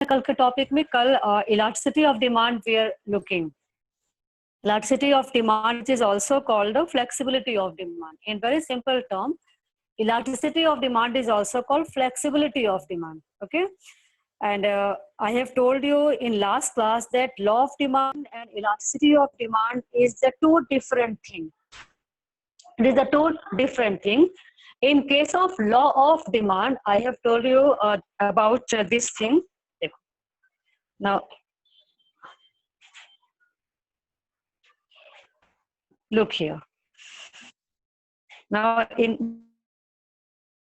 कल के टॉपिक में कल elasticity of demand we are looking. Elasticity of demand is also called the flexibility of demand. In very simple term, elasticity of demand is also called flexibility of demand. Okay, and I have told you in last class that law of demand and elasticity of demand is the two different thing. It is the two different thing. In case of law of demand, I have told you about this thing. Now, look here. Now, in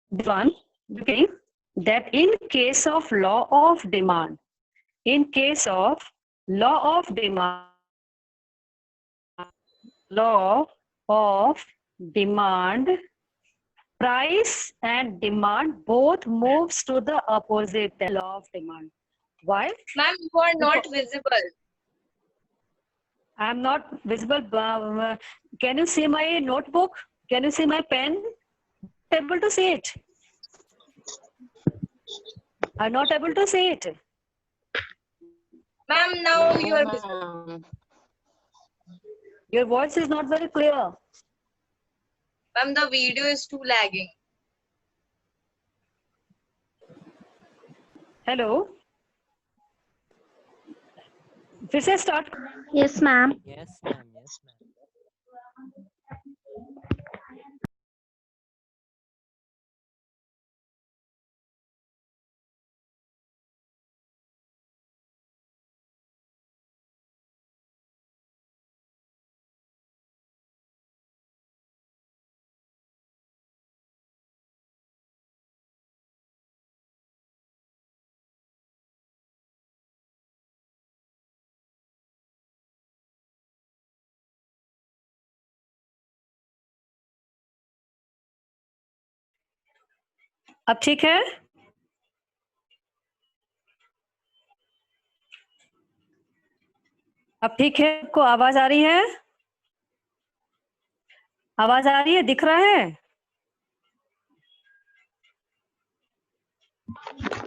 one, okay, that in case of law of demand, in case of law of demand, law of demand, price and demand both moves to the opposite law of demand. Why? Ma'am, you are not visible. I am not visible. Can you see my notebook? Can you see my pen? Able to see it? I'm not able to see it. Ma'am, now you are visible. Your voice is not very clear. Ma'am, the video is too lagging. Hello. फिर से start. Yes, ma'am. Yes, ma'am. Yes, ma'am. अब ठीक है? अब ठीक है? आपको आवाज आ रही है? आवाज आ रही है? दिख रहा है?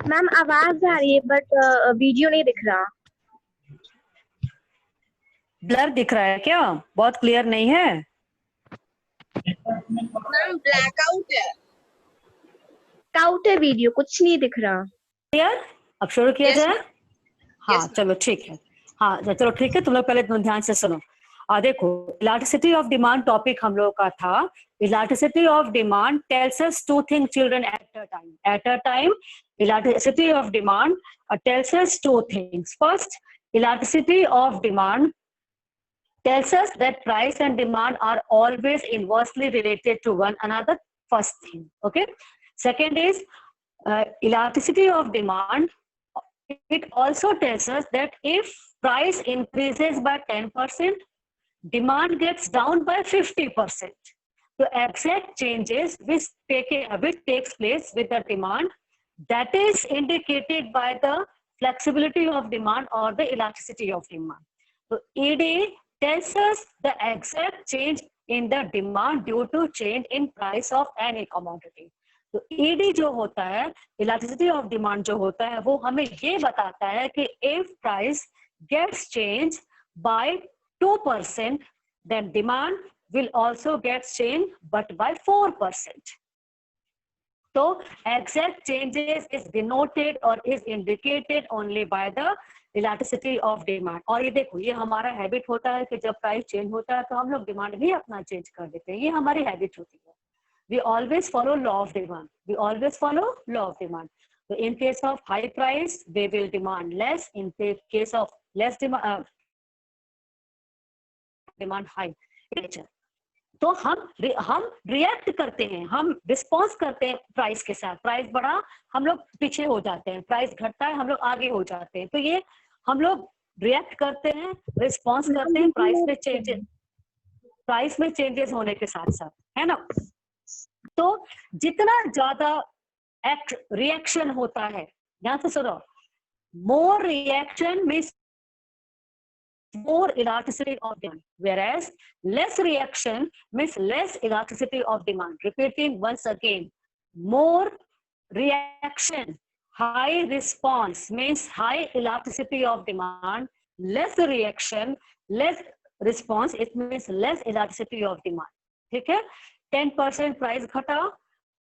मैम आवाज आ रही है बट वीडियो नहीं दिख रहा. ब्लर दिख रहा है क्या? बहुत क्लियर नहीं है? मैम ब्लैकआउट है. आउट है वीडियो, कुछ नहीं दिख रहा. क्लियर? अब शुरू किया Yes, जाए? ma'am. हाँ, Yes, चलो ठीक है. हाँ, चलो ठीक है. तुम लोग पहले ध्यान से सुनो. देखो, इलास्टिसिटी ऑफ डिमांड टॉपिक हम लोग का था. Elasticity of demand tells us two things, children, at a time. At a time, elasticity of demand tells us two things. First, elasticity of demand tells us that price and demand are always inversely related to one another. First thing, okay. Second is elasticity of demand. It also tells us that if price increases by 10%, demand gets down by 50%. The exact changes which takes place with the demand, that is indicated by the flexibility of demand or the elasticity of demand. So ED tells us the exact change in the demand due to change in price of any commodity. तो ED जो होता है, elasticity of demand जो होता है, वो हमें ये बताता है कि if price gets changed by 2%, then demand will also get changed but by 4%. So exact changes is denoted or is indicated only by the elasticity of demand. और ये देखो, ये हमारा हैबिट होता है कि जब प्राइस चेंज होता है तो हम लोग डिमांड भी अपना चेंज कर देते हैं. ये हमारी हैबिट होती है. We always follow law of demand. We always follow law of demand. So in case of high price, they will demand less. In case of less demand, demand high. तो हम react करते हैं, हम response करते हैं price के साथ. Price बढ़ा, हम लोग पीछे हो जाते हैं. प्राइस घटता है, हम लोग आगे हो जाते हैं. तो ये हम लोग रिएक्ट करते हैं, रिस्पॉन्स करते हैं प्राइस में चेंजेस होने के साथ साथ, है ना. तो जितना ज्यादा रिएक्शन होता है, ध्यान से सुनो, more reaction means more elasticity of demand, whereas less reaction means less elasticity of demand. Repeating once again, more reaction, high response means high elasticity of demand, less reaction, less response, it means less elasticity of demand. ठीक है, 10% price घटा,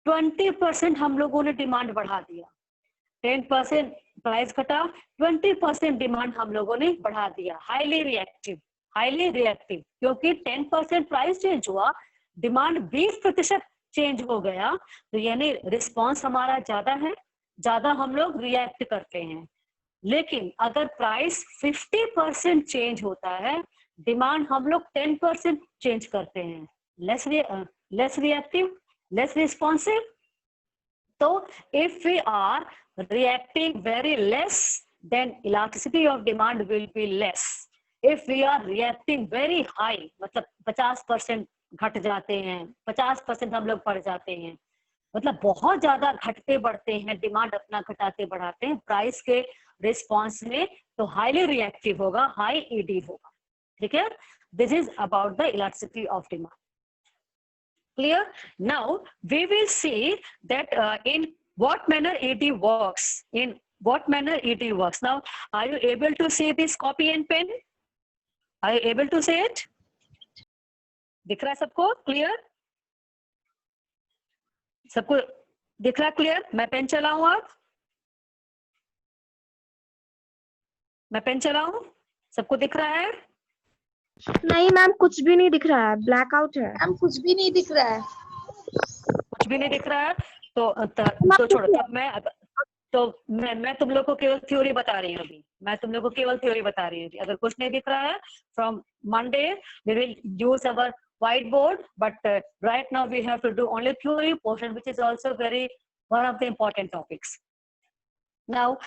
20% हम लोगों ने demand बढ़ा दिया. 10% price घटा, 20% demand हम लोगों ने बढ़ा दिया. हाईली रिएक्टिव, हाईली रिएक्टिव, क्योंकि 10% प्राइस चेंज हुआ, डिमांड 20% चेंज हो गया, तो यानी रिस्पॉन्स हमारा ज्यादा है, ज्यादा हम लोग रिएक्ट करते हैं. लेकिन अगर प्राइस 50% चेंज होता है, डिमांड हम लोग 10% चेंज करते हैं, लेस रिएक्टिव, लेस रिस्पॉन्सिव. तो if we are reacting very less, then elasticity of demand will be less. If we are reacting very high, मतलब 50% घट जाते हैं, 50% हम लोग बढ़ जाते हैं, मतलब बहुत ज्यादा घटते बढ़ते हैं, डिमांड अपना घटाते बढ़ाते हैं प्राइस के रिस्पॉन्स में, तो हाईली रिएक्टिव होगा, हाई ईडी होगा. ठीक है, this is about the elasticity of demand. Clear? Now we will see that in what manner ED works. In what manner ED works. Now, are you able to see this copy and pen? Are you able to see it? दिख रहा है सबको? Clear? सबको दिख रहा है? Clear? मैं pen चलाऊं अब? मैं पेन चलाऊं? सबको दिख रहा है? नहीं मैम, कुछ भी नहीं दिख रहा है, ब्लैकआउट है. मैम कुछ भी नहीं दिख रहा है. कुछ भी नहीं दिख रहा है? तो छोड़ो, तब मैं तुम लोग को केवल थ्योरी बता रही हूँ अभी. मैं तुम लोग को केवल थ्योरी बता रही हूँ. अगर कुछ नहीं दिख रहा है, from Monday we will use our white board, but right now we have to do only theory portion, which is also very one of the important topics. Now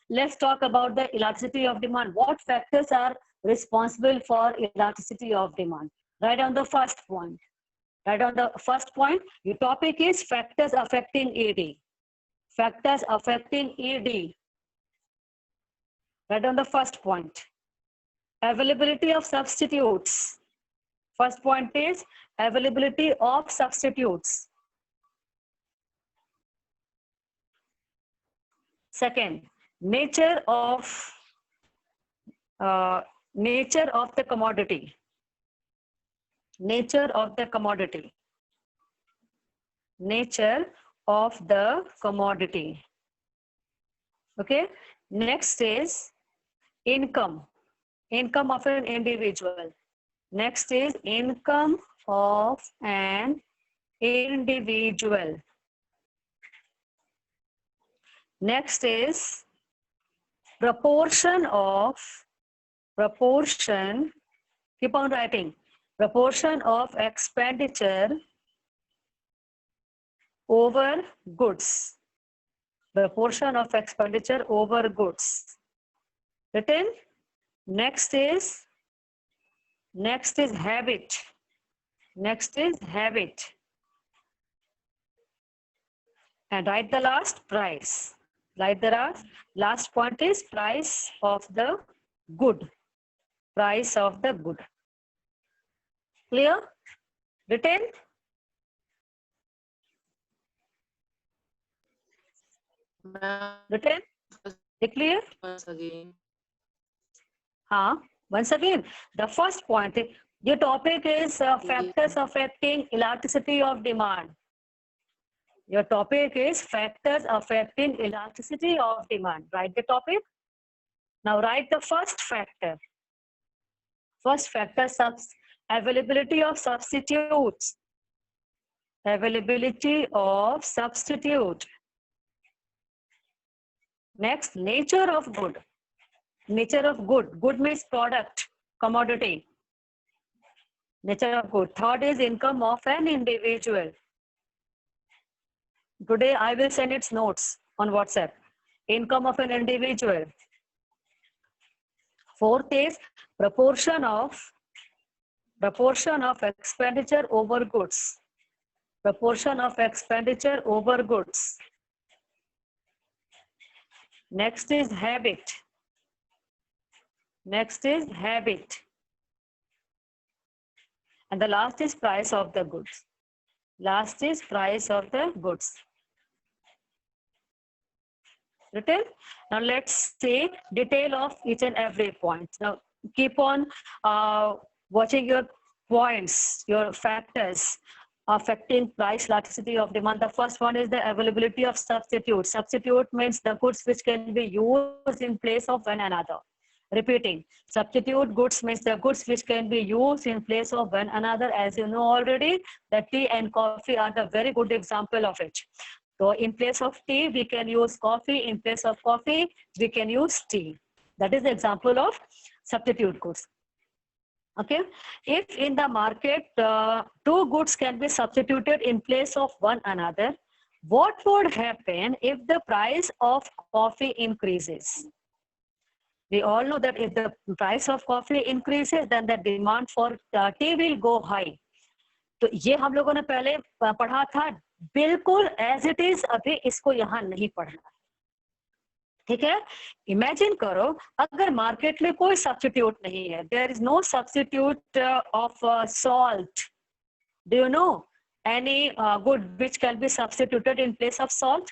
let's talk about the elasticity of demand. What factors are responsible for elasticity of demand? Write down the first point. Write down the first point. Your topic is factors affecting ED. Factors affecting ED. Write down the first point. Availability of substitutes. First point is availability of substitutes. Second, nature of the commodity. Nature of the commodity. Nature of the commodity. Okay. Next is income. Income of an individual. Next is income of an individual. Next is proportion, keep on writing, proportion of expenditure over goods. Proportion of expenditure over goods. Written. Next is habit. Next is habit. And write the last, price. Write the last point is price of the good. Price of the good. Clear? Written? Written? Clear? Once again. Once again, the first point, your topic is factors affecting elasticity of demand. Your topic is factors affecting elasticity of demand. Write the topic. Now write the first factor. First factor, availability of substitutes. Availability of substitute. Next, nature of good. Nature of good. Good means product, commodity. Nature of good. Third is income of an individual. Today I will send its notes on WhatsApp. Income of an individual. Fourth is proportion of expenditure over goods. Proportion of expenditure over goods. Next is habit. Next is habit. And the last is price of the goods. Last is price of the goods. Written. Now let's see detail of each and every point. Now keep on watching your points, your factors affecting price elasticity of demand. The first one is the availability of substitute. Substitute means the goods which can be used in place of one another. Repeating, substitute goods means the goods which can be used in place of one another. As you know already, that tea and coffee are the very good example of it. So in place of tea, we can use coffee. In place of coffee, we can use tea. That is the example of substitute goods. Okay. If in the market, two goods can be substituted in place of one another, what would happen if the price of coffee increases? We all know that if the price of coffee increases, then the demand for tea will go high. तो ये हम लोगों ने पहले पढ़ा था, बिल्कुल as it is अभी इसको यहाँ नहीं पढ़ना, ठीक है। इमेजिन करो अगर मार्केट में कोई सब्स्टिट्यूट नहीं है, there is no substitute of salt, do you know any good which can be substituted in place of salt?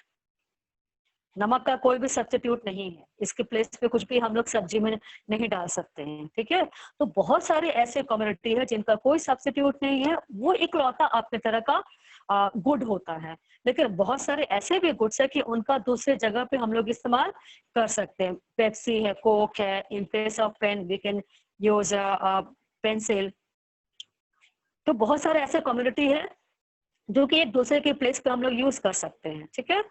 नमक का कोई भी सब्स्टिट्यूट नहीं है, इसके प्लेस पे कुछ भी हम लोग सब्जी में नहीं डाल सकते हैं, ठीक है। तो बहुत सारे ऐसे कम्युनिटी है जिनका कोई सब्स्टिट्यूट नहीं है, वो इकलौता अपने तरह का गुड होता है। लेकिन बहुत सारे ऐसे भी गुड्स है कि उनका दूसरे जगह पे हम लोग इस्तेमाल कर सकते हैं। पेप्सी है, कोक है, in place of pen we can use pencil. तो बहुत सारे ऐसे कम्युनिटी है जो कि एक दूसरे के प्लेस पे हम लोग यूज कर सकते हैं, ठीक है।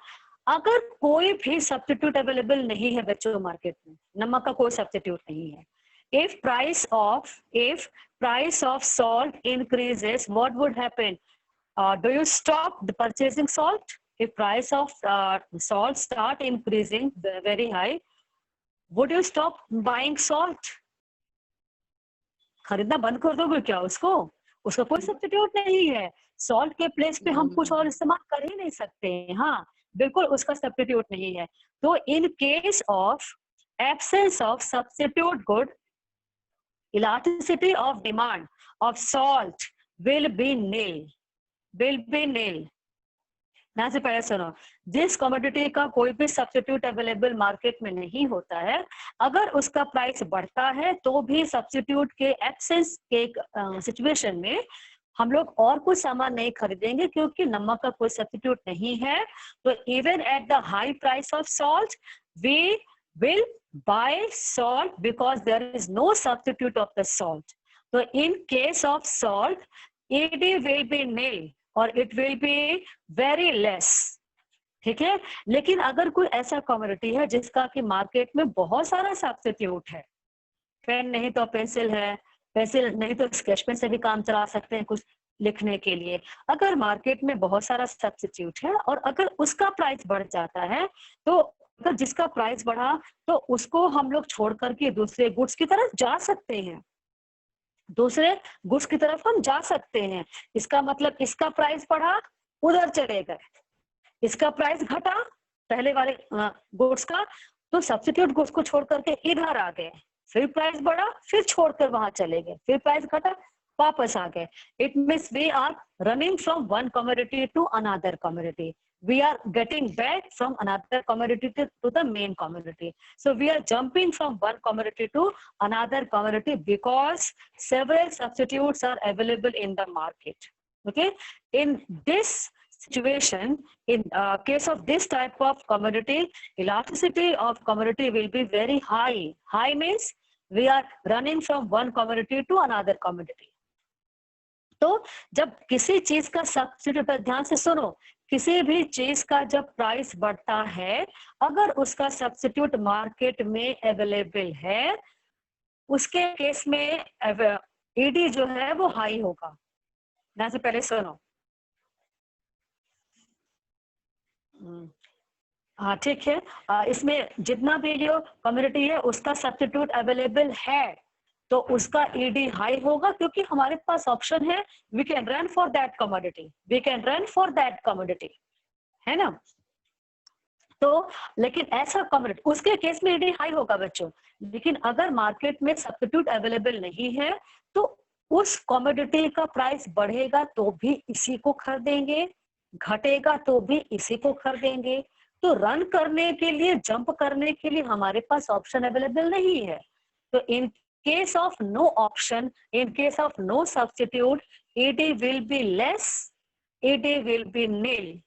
अगर कोई भी सब्स्टिट्यूट अवेलेबल नहीं है बच्चों मार्केट में, नमक का कोई सब्स्टिट्यूट नहीं है, if price of salt increases, what would happen? Do you stop the purchasing salt? If price of salt start increasing very high, would you stop buying salt? खरीदना बंद कर दोगे क्या उसको? उसका कोई सब्स्टिट्यूट नहीं है, सॉल्ट के प्लेस पे हम कुछ और इस्तेमाल कर ही नहीं सकते हैं। हाँ बिल्कुल उसका सब्स्टिट्यूट नहीं है। तो in case of absence of substitute good, elasticity of demand of salt will be nil, will be nil। यहाँ से पहले सुनो, जिस कमोडिटी का कोई भी सब्स्टिट्यूट अवेलेबल मार्केट में नहीं होता है, अगर उसका प्राइस बढ़ता है तो भी सब्स्टिट्यूट के एब्सेंस के सिचुएशन में हम लोग और कुछ सामान नहीं खरीदेंगे क्योंकि नमक का कोई सब्स्टिट्यूट नहीं है। तो even at the high price of salt we will buy salt because there is no substitute of the salt. So in case of salt, ED will be nil or it will be very less, ठीक है। लेकिन अगर कोई ऐसा community है जिसका कि market में बहुत सारा सब्स्टिट्यूट है, पेन नहीं तो पेंसिल है, पेंसिल नहीं तो स्केच पेन से भी काम चला सकते हैं कुछ लिखने के लिए, अगर मार्केट में बहुत सारा सब्स्टिट्यूट है और अगर उसका प्राइस बढ़ जाता है, तो अगर जिसका प्राइस बढ़ा तो उसको हम लोग छोड़ करके दूसरे गुड्स की तरफ जा सकते हैं, दूसरे गुड्स की तरफ हम जा सकते हैं। इसका मतलब इसका प्राइस बढ़ा उधर चले गए, इसका प्राइस घटा पहले वाले गुड्स का, तो सब्स्टिट्यूट गुड्स को छोड़ करके इधर आ गए, फिर प्राइस बढ़ा फिर छोड़कर वहां चले गए, फिर प्राइस घटा वापस आ गए। It means we are running from one commodity to another commodity, we are getting back from another commodity to the main commodity. So we are jumping from one commodity to another commodity because several substitutes are available in the market. Okay, in this situation, in case of this type of commodity, elasticity of commodity will be very high. High means we are running from one commodity to another commodity. तो जब किसी चीज का substitute, ध्यान से सुनो, किसी भी चीज का जब प्राइस बढ़ता है, अगर उसका सब्स्टिट्यूट मार्केट में अवेलेबल है, उसके केस में ईडी जो है वो हाई होगा। ध्यान से पहले सुनो, हाँ ठीक है। इसमें जितना भी जो कम्युनिटी है उसका सब्स्टिट्यूट अवेलेबल है तो उसका ईडी हाई होगा, क्योंकि हमारे पास ऑप्शन है, we can run for that commodity, we can run for that commodity, है ना। तो लेकिन ऐसा कमोडिटी, उसके केस में ईडी हाई होगा बच्चों। लेकिन अगर मार्केट में सब्स्टिट्यूट अवेलेबल नहीं है तो उस कमोडिटी का प्राइस बढ़ेगा तो भी इसी को खरीदेंगे, घटेगा तो भी इसी को खरीदेंगे, तो रन करने के लिए, जंप करने के लिए हमारे पास ऑप्शन अवेलेबल नहीं है। तो in case of no option, in case of no substitute, ED will be less, ED will be nil.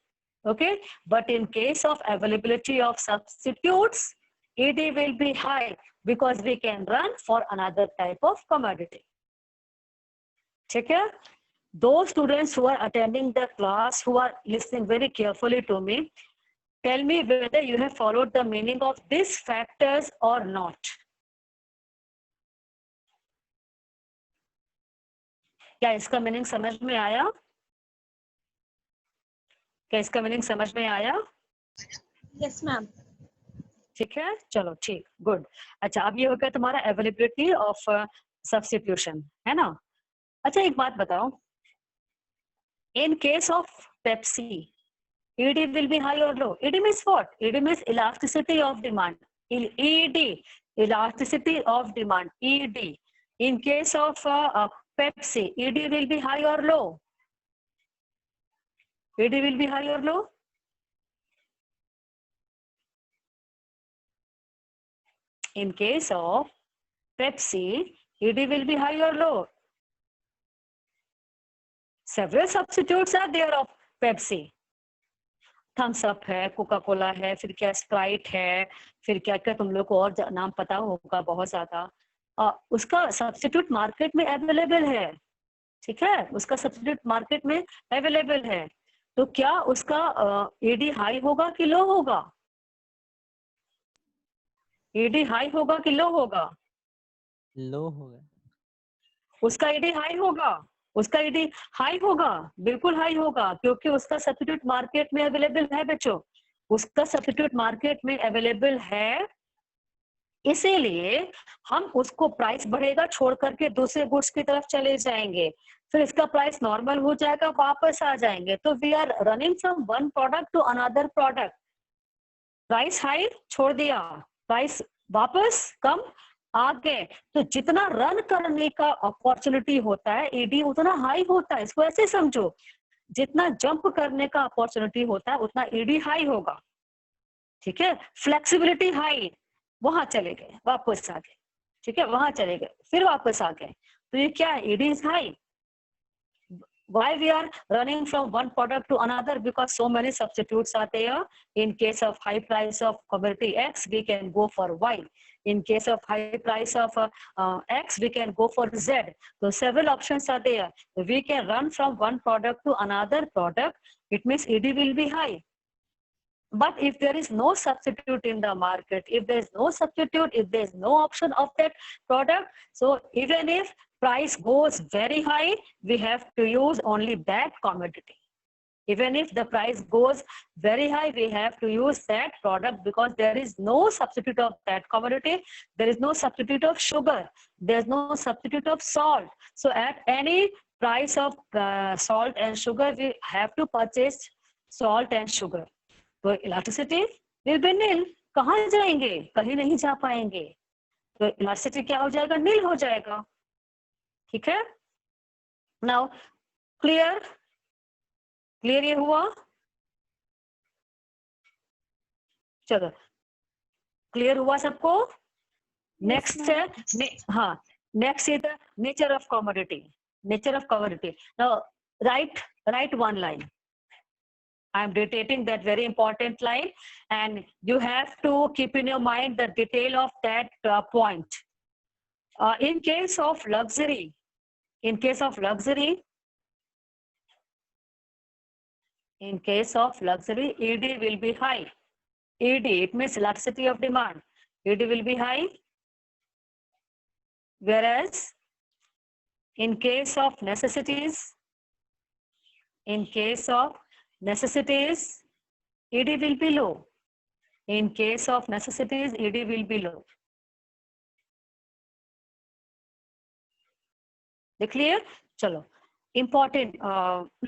Okay, but in case of availability of substitutes, ED will be high because we can run for another type of commodity. ठीक है? Those students who are attending the class, who are listening very carefully to me, tell me whether you have followed the meaning of these factors or not. क्या इसका meaning समझ में आया? क्या इसका meaning समझ में आया? Yes, ma'am. ठीक है, चलो ठीक, गुड। अच्छा, अब ये हो गया तुम्हारा अवेलेबिलिटी ऑफ सब्स्टिट्यूशन, है ना? अच्छा, एक बात बताओ, in case of Pepsi, ED will be high और low? ED means what? ED means elasticity of demand. ED, elasticity of demand, ED. In case of Pepsi, ED will be high और low? ED will be high और low? In case of Pepsi, ED will be high or low? Several substitutes are there of Pepsi. Thums Up है, Coca Cola है, फिर क्या Sprite है, फिर क्या क्या तुम लोग को और नाम पता होगा बहुत ज्यादा। उसका सब्स्टिट्यूट मार्केट में अवेलेबल है, ठीक है? उसका सब्स्टिट्यूट मार्केट में अवेलेबल है। तो क्या उसका ईडी हाई होगा कि लो होगा? ईडी हाई होगा कि लो होगा? लो होगा। उसका ईडी हाई होगा, उसका ईडी हाई होगा, बिल्कुल हाई होगा, क्योंकि उसका सब्स्टिट्यूट मार्केट में अवेलेबल है बच्चों, उसका सब्स्टिट्यूट मार्केट में अवेलेबल है। इसीलिए हम उसको प्राइस बढ़ेगा छोड़ करके दूसरे गुड्स की तरफ चले जाएंगे, फिर इसका प्राइस नॉर्मल हो जाएगा, वापस आ जाएंगे। तो we are running from one product to another product. Price high छोड़ दिया, प्राइस वापस कम आ गए, तो जितना रन करने का अपॉर्चुनिटी होता है ईडी उतना हाई होता है। इसको ऐसे समझो, जितना जंप करने का अपॉर्चुनिटी होता है उतना ईडी हाई होगा, ठीक है? फ्लेक्सिबिलिटी हाई, वहां चले गए वापस आ गए, ठीक है? वहां चले गए फिर वापस आ गए, तो ये क्या है? ED is high. Why we are running from one product to another? Because so many substitutes are there. In case of high price of commodity X, we can go for Y. In case of high price of X, we can go for Z. So several options are there. We can run from one product to another product. It means ED will be high. But if there is no substitute in the market, if there is no substitute, if there is no option of that product, so even if price goes very high, we have to use only that commodity. Even if the price goes very high, we have to use that product because there is no substitute of that commodity. There is no substitute of sugar. There is no substitute of salt. So at any price of salt and sugar, we have to purchase salt and sugar. तो elasticity will be नील। कहाँ जाएंगे? कहीं नहीं जा पाएंगे, तो elasticity क्या हो जाएगा? नील हो जाएगा, ठीक है? नाउ क्लियर, क्लियर ये हुआ? चलो, क्लियर हुआ सबको? नेक्स्ट है, हाँ, next is the nature of commodity. Nature of commodity. Now right one line. I am dictating that very important line, and you have to keep in your mind the detail of that point. In case of luxury, in case of luxury, ED will be high. ED, it means elasticity of demand. ED will be high. Whereas in case of necessities, ED will be low. In case of necessities, ED will be low. Clear? चलो, important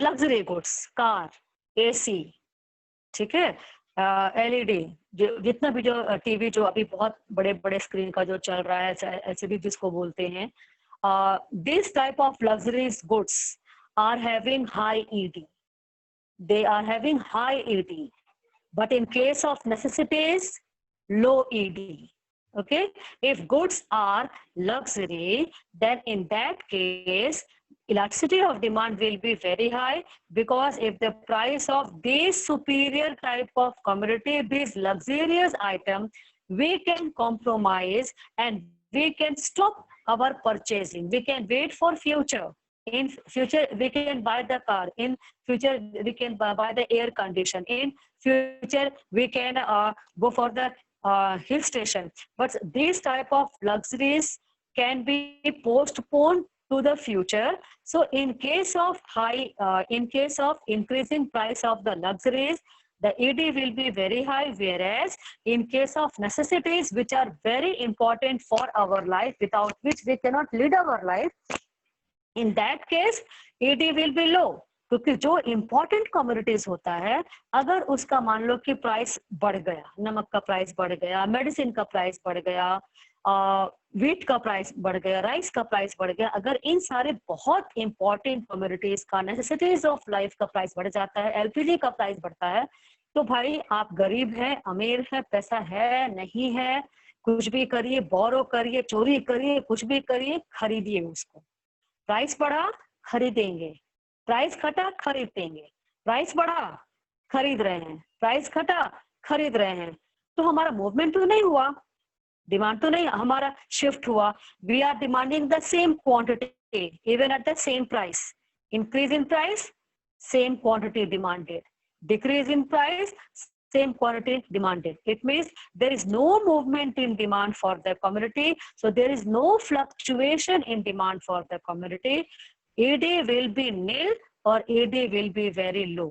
luxury goods, car, AC, ठीक है? LED, जितना भी जो TV जो अभी बहुत बड़े बड़े स्क्रीन का जो चल रहा है, LCD जिसको बोलते हैं, this type of luxuries goods are having high ED. They are having high ED but in case of necessities, low ED. Okay, if goods are luxury, then in that case, elasticity of demand will be very high, because if the price of this superior type of commodity, this luxurious item, we can compromise and we can stop our purchasing. We can wait for future. In future, we can buy the car. In future, we can buy the air condition. In future, we can go for the hill station. But these type of luxuries can be postponed to the future. So in case of in case of increasing price of the luxuries, the ED will be very high, whereas in case of necessities which are very important for our life, without which we cannot lead our life, in that case ED will be low. क्योंकि जो important commodities होता है, अगर उसका मान लो कि price बढ़ गया, नमक का प्राइस बढ़ गया, मेडिसिन का प्राइस बढ़ गया, वीट का प्राइस बढ़ गया, राइस का प्राइस बढ़ गया, अगर इन सारे बहुत इंपॉर्टेंट कमोडिटीज का, नेसेसिटीज ऑफ लाइफ का प्राइस बढ़ जाता है, एलपीजी का प्राइस बढ़ता है, तो भाई आप गरीब हैं, अमीर है, पैसा है नहीं है, कुछ भी करिए, बोरो करिए, चोरी करिए, कुछ भी करिए, खरीदिए उसको। प्राइस बढ़ा, खरीदेंगे, प्राइस घटा, खरीदेंगे, प्राइस बढ़ा, खरीद रहे हैं, प्राइस घटा, खरीद रहे हैं, तो हमारा मूवमेंट तो नहीं हुआ, डिमांड तो नहीं हमारा शिफ्ट हुआ। We are demanding the same quantity even at the same price. Increase in price, same quantity demanded, decrease in price, same quantity demanded. It means there is no movement in demand for the commodity, so there is no fluctuation in demand for the commodity. ED will be nil or ED will be very low.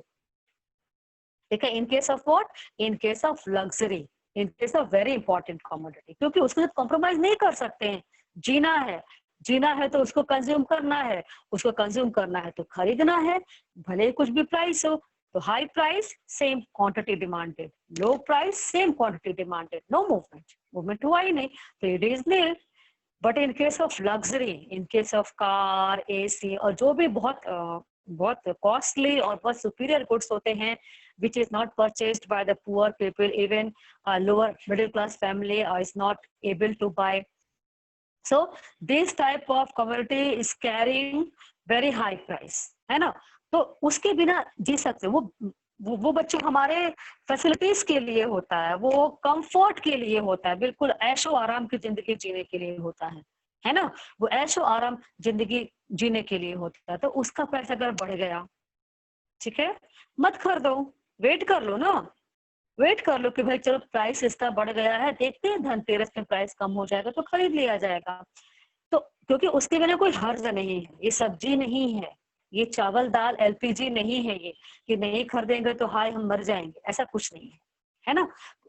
Okay, in case of what? In case of luxury, in case of very important commodity, क्योंकि उसके साथ compromise नहीं कर सकते हैं। जीना है तो उसको कंज्यूम करना है, उसको कंज्यूम करना है तो खरीदना है, भले कुछ भी प्राइस हो। तो high price, same quantity demanded, low price, same quantity demanded, no movement हुआ ही नहीं, तो it is nil. But in case of luxury, in case of car, AC और जो भी बहुत कॉस्टली और बहुत सुपीरियर गुड्स होते हैं, which is not purchased by the poor people, even lower middle class family is not able to buy. So this type of commodity is carrying very high price, है ना? तो उसके बिना जी सकते, वो बच्चों हमारे फैसिलिटीज के लिए होता है, वो कंफर्ट के लिए होता है, बिल्कुल ऐशो आराम की जिंदगी जीने के लिए होता है ना? वो ऐशो आराम जिंदगी जीने के लिए होता है, तो उसका प्राइस अगर बढ़ गया, ठीक है, मत खरीदो, वेट कर लो ना, वेट कर लो कि भाई चलो प्राइस इसका बढ़ गया है, देखते हैं धनतेरस में प्राइस कम हो जाएगा तो खरीद लिया जाएगा। तो क्योंकि उसके बिना कोई हर्ज नहीं है, ये सब्जी नहीं है, ये चावल दाल एलपीजी नहीं है, ये कि नहीं खरीदेंगे तो हाय हम मर जाएंगे, ऐसा कुछ नहीं है ना?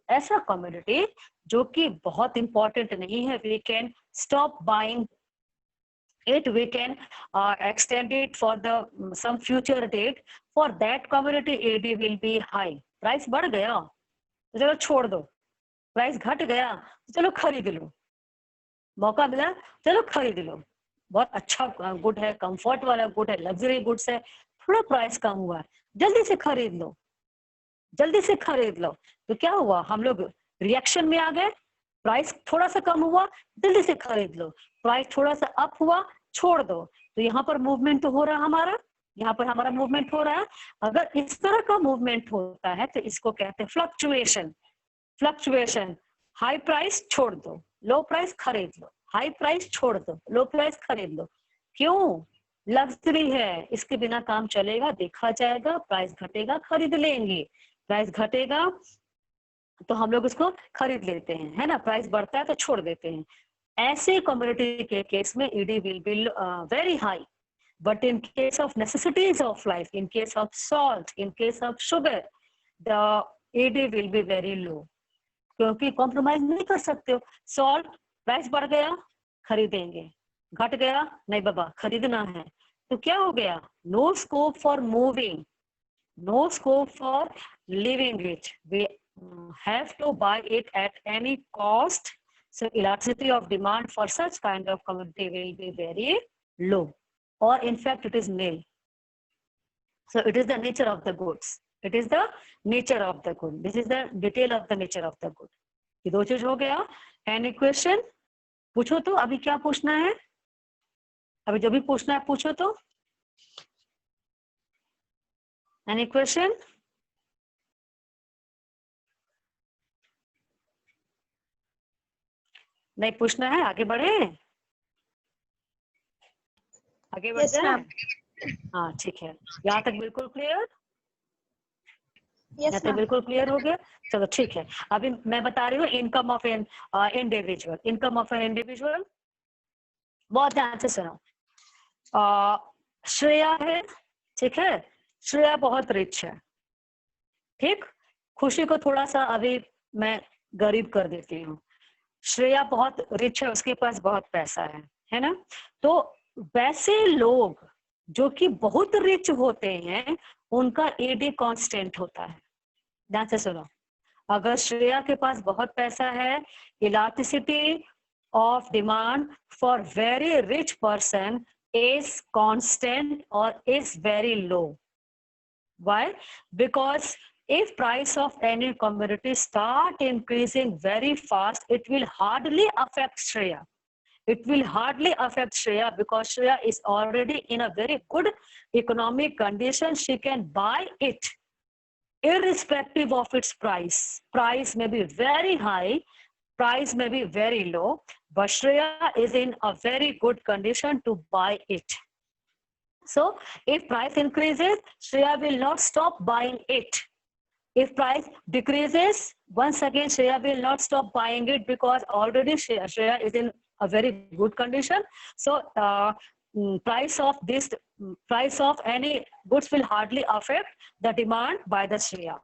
ऐसा कमोडिटी जो कि बहुत इंपॉर्टेंट नहीं है, we can stop buying it, we can extend it for the some future date. For that commodity AD will be high. Price बढ़ गया तो चलो छोड़ दो, प्राइस घट गया तो चलो खरीद लो, मौका मिला चलो खरीद लो, बहुत अच्छा गुड है, कंफर्ट वाला गुड है, लग्जरी गुड्स है, थोड़ा प्राइस कम हुआ है, जल्दी से खरीद लो, जल्दी से खरीद लो। तो क्या हुआ, हम लोग रिएक्शन में आ गए, प्राइस थोड़ा सा कम हुआ, जल्दी से खरीद लो, प्राइस थोड़ा सा अप हुआ, छोड़ दो। तो यहाँ पर मूवमेंट तो हो रहा है हमारा, यहाँ पर हमारा मूवमेंट हो रहा है। अगर इस तरह का मूवमेंट होता है तो इसको कहते हैं फ्लक्चुएशन। फ्लक्चुएशन, हाई प्राइस छोड़ दो, लो प्राइस खरीद लो, हाई प्राइस छोड़ दो, लो प्राइस खरीद लो। क्यों? लग्जरी है, इसके बिना काम चलेगा, देखा जाएगा, प्राइस घटेगा खरीद लेंगे, प्राइस घटेगा तो हम लोग उसको खरीद लेते हैं, है ना? प्राइस बढ़ता है तो छोड़ देते हैं। ऐसे कमोडिटी के केस में ED will be very high, but in case of necessities of life, in case of salt, in case of sugar, the ED will be very low, क्योंकि कॉम्प्रोमाइज नहीं कर सकते हो। सॉल्ट प्राइस बढ़ गया खरीदेंगे, घट गया नहीं बाबा खरीदना है, तो क्या हो गया? No scope for moving, no scope for living it. We have to buy it at any cost. So elasticity of demand for such kind of commodity will be very low, or in fact it is nil. So it is the nature of the goods. It is the nature of the good, this is the detail of the nature of the good. ये दो चीज हो गया। Any question पूछो तो, अभी क्या पूछना है, अभी जो भी पूछना है पूछो तो। Any question? नहीं पूछना है, आगे बढ़े, आगे बढ़ Yes, जाए। ma'am. हाँ ठीक है, यहाँ तक बिल्कुल क्लियर, Yes, यहाँ तक ma'am. बिल्कुल क्लियर हो गया। चलो ठीक है, अभी मैं बता रही हूँ income of an individual, income of an individual. बहुत ध्यान से सुनो। श्रेया है, ठीक है, श्रेया बहुत रिच है, ठीक। खुशी को थोड़ा सा अभी मैं गरीब कर देती हूँ। श्रेया बहुत रिच है, उसके पास बहुत पैसा है ना। तो वैसे लोग जो कि बहुत रिच होते हैं उनका ईडी कांस्टेंट होता है। ध्यान से सुनो, अगर श्रेया के पास बहुत पैसा है, elasticity of demand for very rich person is constant or is very low. Why? Because if price of any commodity start increasing very fast, it will hardly affect Shreya. It will hardly affect Shreya because Shreya is already in a very good economic condition. She can buy it irrespective of its price. Price may be very high, price may be very low, but Shreya is in a very good condition to buy it. So if price increases, Shreya will not stop buying it. If price decreases, once again Shreya will not stop buying it because already Shreya is in a very good condition. So price of any goods will hardly affect the demand by the Shreya.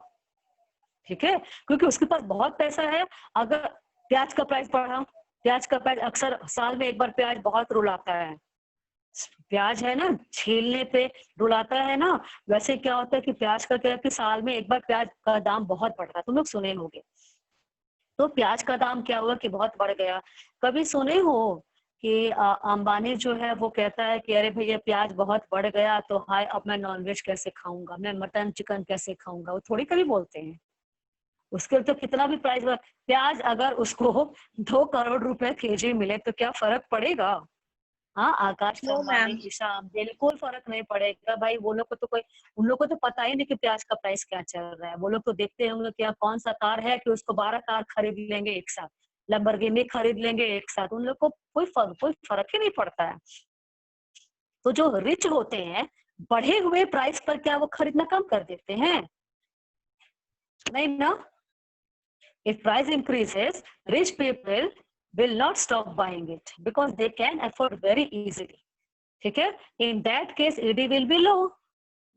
ठीक है, क्योंकि उसके पास बहुत पैसा है। अगर प्याज का प्राइस बढ़ा, प्याज का प्राइस अक्सर साल में एक बार प्याज बहुत रुलाता है, प्याज है ना छीलने पे रुलाता है ना, वैसे क्या होता है कि प्याज का क्या है कि साल में एक बार प्याज का दाम बहुत बढ़ता है, तुम लोग सुने होंगे। तो प्याज का दाम क्या हुआ कि बहुत बढ़ गया। कभी सुने हो कि अंबानी जो है वो कहता है कि अरे भैया प्याज बहुत बढ़ गया तो हाय अब मैं नॉनवेज कैसे खाऊंगा, मैं मटन चिकन कैसे खाऊंगा, वो थोड़ी कभी बोलते हैं। उसके तो कितना भी प्राइस, प्याज अगर उसको 2 करोड़ रुपए केजी मिले तो क्या फर्क पड़ेगा? हाँ, आकाश का No, अंबानी ma'am. की शाम, बिल्कुल फर्क नहीं पड़ेगा भाई। वो लोग को तो कोई, उन लोग को तो पता ही नहीं कि प्याज का प्राइस क्या चल रहा है। वो लोग तो देखते हैं कि कौन सा कार है कि उसको 12 कार खरीद लेंगे एक साथ, लैम्बोर्गिनी खरीद लेंगे एक साथ, उन लोग को कोई फर्क ही नहीं पड़ता है। तो जो रिच होते हैं बढ़े हुए प्राइस पर क्या वो खरीदना कम कर देते हैं? नहीं ना। If price increases, rich people will not stop buying it because they can afford very easily. ठीक है? In that case, ED will be low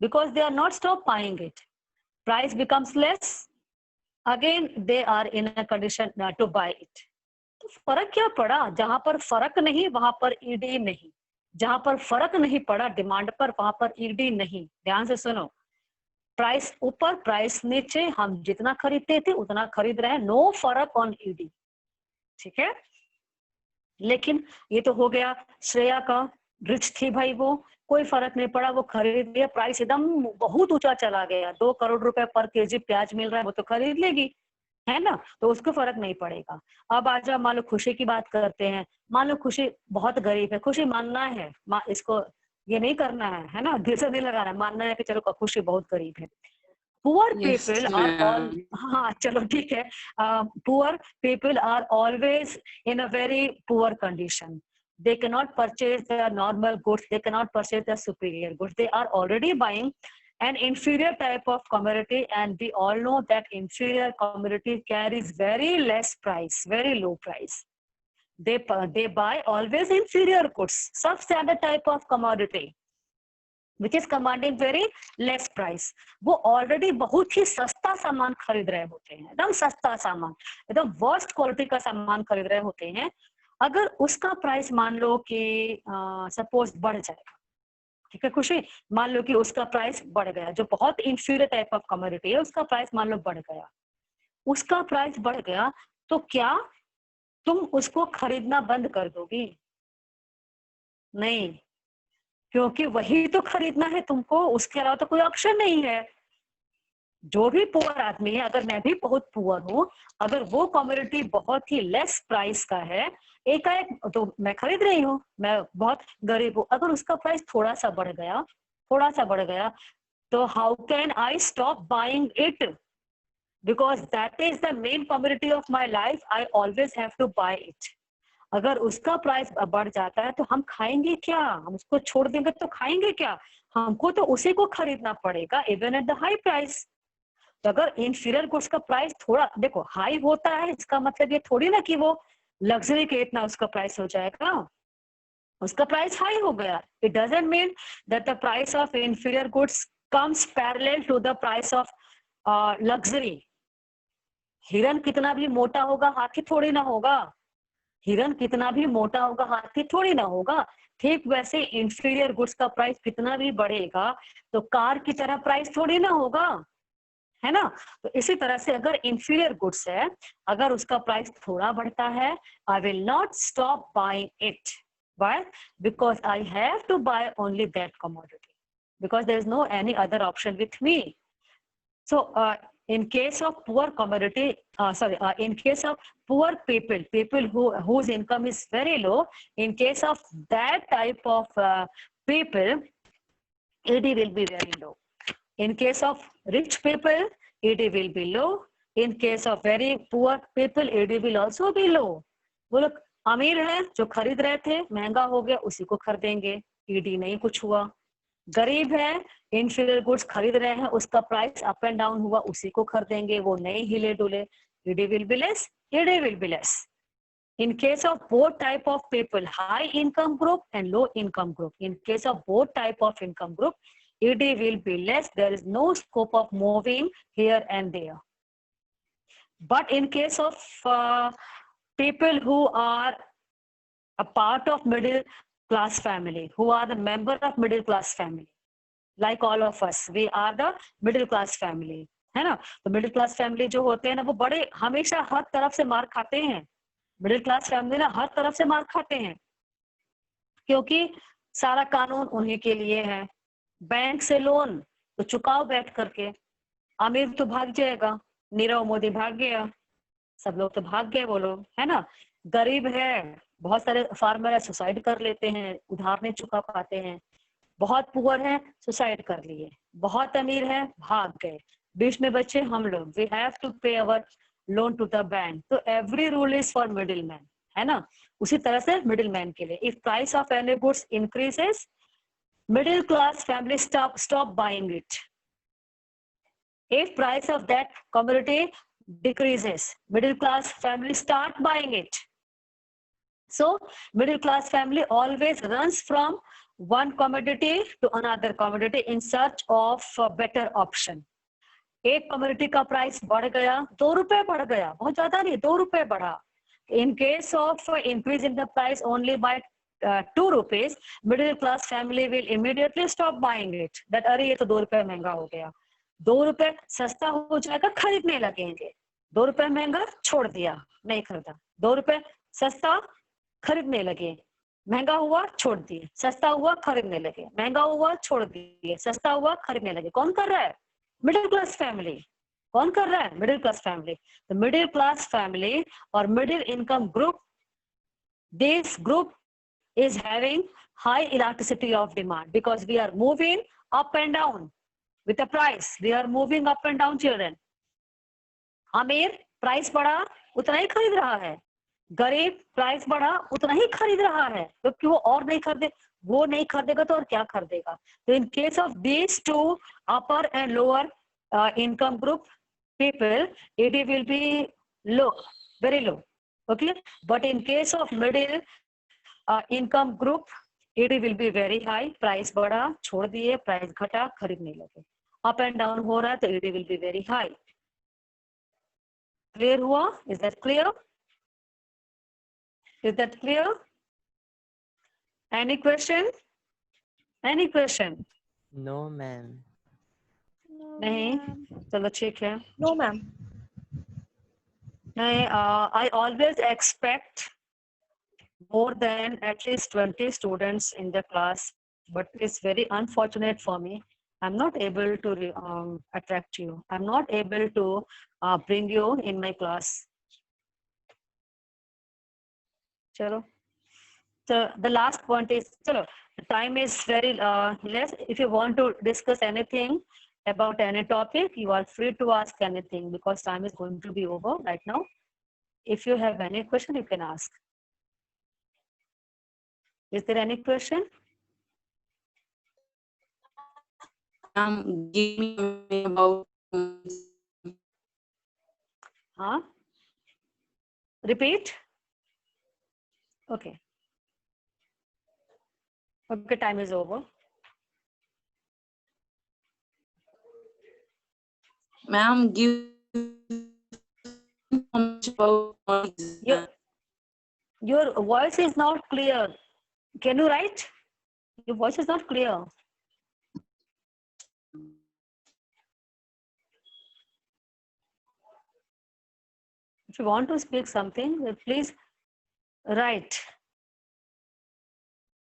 because they are not stop buying it. Price becomes less. Again, they are in a condition not to buy it. तो फर्क क्या पड़ा? जहां पर फर्क नहीं वहां पर ईडी नहीं, जहां पर फर्क नहीं पड़ा डिमांड पर वहां पर ईडी नहीं। ध्यान से सुनो, प्राइस ऊपर प्राइस नीचे, हम जितना खरीदते थे उतना खरीद रहे हैं, नो फर्क ऑन ईडी। ठीक है, लेकिन ये तो हो गया श्रेया का, रिच थी भाई वो, कोई फर्क नहीं पड़ा, वो खरीद लिया। प्राइस एकदम बहुत ऊंचा चला गया, 2 करोड़ रुपए पर केजी प्याज मिल रहा है, वो तो खरीद लेगी, है ना, तो उसको फर्क नहीं पड़ेगा। अब आ जाओ, मान लो खुशी की बात करते हैं। मान लो खुशी बहुत गरीब है, खुशी मानना है, इसको ये नहीं करना है ना, दिल से नहीं लगाना, मानना है कि चलो खुशी बहुत गरीब है। पुअर पीपल आर ऑल, हाँ चलो ठीक है, poor people are always in a very poor condition. They cannot purchase their normal goods, they cannot purchase their superior goods, they are already buying an inferior type of commodity, and we all know that inferior commodity carries very less price, very low price. They buy always inferior goods, substandard type of commodity which is commanding very less price. वो already बहुत ही सस्ता सामान खरीद रहे होते हैं, एकदम सस्ता सामान, एकदम वर्स्ट क्वालिटी का सामान खरीद रहे होते हैं। अगर उसका प्राइस मान लो कि सपोज बढ़ जाएगा, ठीक है खुशी, मान लो कि उसका प्राइस बढ़ गया, जो बहुत इंफीरियर टाइप ऑफ कमोडिटी है उसका प्राइस मान लो बढ़ गया, उसका प्राइस बढ़ गया, तो क्या तुम उसको खरीदना बंद कर दोगी? नहीं, क्योंकि वही तो खरीदना है तुमको, उसके अलावा तो कोई ऑप्शन नहीं है। जो भी पुअर आदमी है, अगर मैं भी बहुत पुअर हूँ, अगर वो कमोडिटी बहुत ही लेस प्राइस का है, एकाएक तो मैं खरीद रही हूँ, मैं बहुत गरीब हूँ, अगर उसका प्राइस थोड़ा सा बढ़ गया, तो how can I stop buying it? Because that is the main commodity of my life, I always have to buy it. अगर उसका प्राइस बढ़ जाता है तो हम खाएंगे क्या? हम उसको छोड़ देंगे तो खाएंगे क्या? हमको तो उसी को खरीदना पड़ेगा, even at the high price. तो अगर इंफीरियर गुड्स का प्राइस थोड़ा देखो हाई होता है, इसका मतलब ये थोड़ी ना कि वो लग्जरी के इतना उसका प्राइस हो जाएगा, उसका प्राइस हाई हो गया। It doesn't mean that the price of inferior goods comes parallel to the price of luxury. हिरन कितना भी मोटा होगा, हाथी थोड़ी ना होगा। हिरन कितना भी मोटा होगा, हाथी थोड़ी ना होगा। ठीक वैसे इंफीरियर गुड्स का प्राइस कितना भी बढ़ेगा तो कार की तरह प्राइस थोड़ी ना होगा, है ना? तो इसी तरह से अगर इंफीरियर गुड्स है, अगर उसका प्राइस थोड़ा बढ़ता है, I will not stop buying it. Why? Because I have to buy only that commodity, because there is no any other option with me. So in case of poor commodity, in case of poor people whose income is very low, in case of that type of people, ED will be very low. In case of rich people, ED will be low. In case of very poor people, ED will also be low. वो लोग अमीर हैं जो खरीद रहे थे, महंगा हो गया उसी को खरीदेंगे, ED नहीं कुछ हुआ। गरीब है, इंफीरियर गुड्स खरीद रहे हैं, उसका प्राइस अप एंड डाउन हुआ, उसी को खरीदेंगे, वो नहीं हिले डुले, ED will be less, ED will be less. In case of both type of people, high income group and low income group, in case of both type of income group, ED will be less. There is no scope of moving here and there. But in case of people who are a part of middle class family, who are the member of middle class family, like all of us, we are the middle class family, है ना? तो middle class family जो होते हैं ना, वो बड़े हमेशा हर तरफ से मार खाते हैं। मिडिल क्लास फैमिली ना हर तरफ से मार खाते हैं, क्योंकि सारा कानून उन्हीं के लिए है। बैंक से लोन तो चुकाओ बैठ करके, अमीर तो भाग जाएगा, नीरव मोदी भाग गया, सब लोग तो भाग गए वो लोग, है ना? गरीब है, बहुत सारे फार्मर है सुसाइड कर लेते हैं, उधार नहीं चुका पाते हैं। बहुत पुअर है, सुसाइड कर लिए। बहुत अमीर है, भाग गए। बीच में बच्चे हम लोग, वी हैव टू पे अवर लोन टू द बैंक। तो every rule is for middle man, है ना? उसी तरह से मिडिल मैन के लिए, if price of any goods increases, middle class family stop buying it. If price of that commodity decreases, middle class family start buying it. So middle class family always runs from one commodity to another commodity in search of a better option. एक commodity का price बढ़ गया, 2 रुपए बढ़ गया, बहुत ज्यादा नहीं, 2 रुपए बढ़ा। In case of increase in the price only by 2 rupees, middle class family will immediately stop buying it. That अरे ये तो 2 रुपए महंगा हो गया, 2 रुपए सस्ता हो जाएगा, खरीदने लगेंगे। 2 रुपए महंगा, छोड़ दिया, नहीं खरीदा। 2 रुपए सस्ता, खरीदने लगे, महंगा हुआ, छोड़ दिए, सस्ता हुआ, खरीदने लगे, महंगा हुआ, छोड़ दिए, सस्ता हुआ, खरीदने लगे। कौन कर रहा है? Middle class family. कौन कर रहा है? Middle class family. The middle class family or middle income group, this group is having high elasticity of demand because we are moving up and down with the price. We are moving up and down, children. अमीर price बढ़ा उतना ही खरीद रहा है, गरीब price बढ़ा उतना ही खरीद रहा है, क्योंकि वो और नहीं खरीदे, वो नहीं खरीदेगा तो और क्या खरीदेगा? तो in case of these two upper and lower income group people, ED will be low, very low, okay? But in case of middle income group, ED will be very high. Price बढ़ा, छोड़ दिए, price घटा, खरीदने लगे। Up and down हो रहा है तो ED will be very high. Clear हुआ? Is that clear? Is that clear? Any question? Any question? No, ma'am. नहीं, चलो ठीक है। No, ma'am. नहीं, I always expect more than at least 20 students in the class, but it's very unfortunate for me. I'm not able to attract you. I'm not able to bring you in my class. Chalo. So the last point is, chalo, the time is very less. If you want to discuss anything about any topic, you are free to ask anything because time is going to be over right now. If you have any question, you can ask. Is there any question? Give me about. Huh? Repeat. Okay. Okay, time is over. Ma'am, give about. Your voice is not clear. Can you write? Your voice is not clear. If you want to speak something, please write.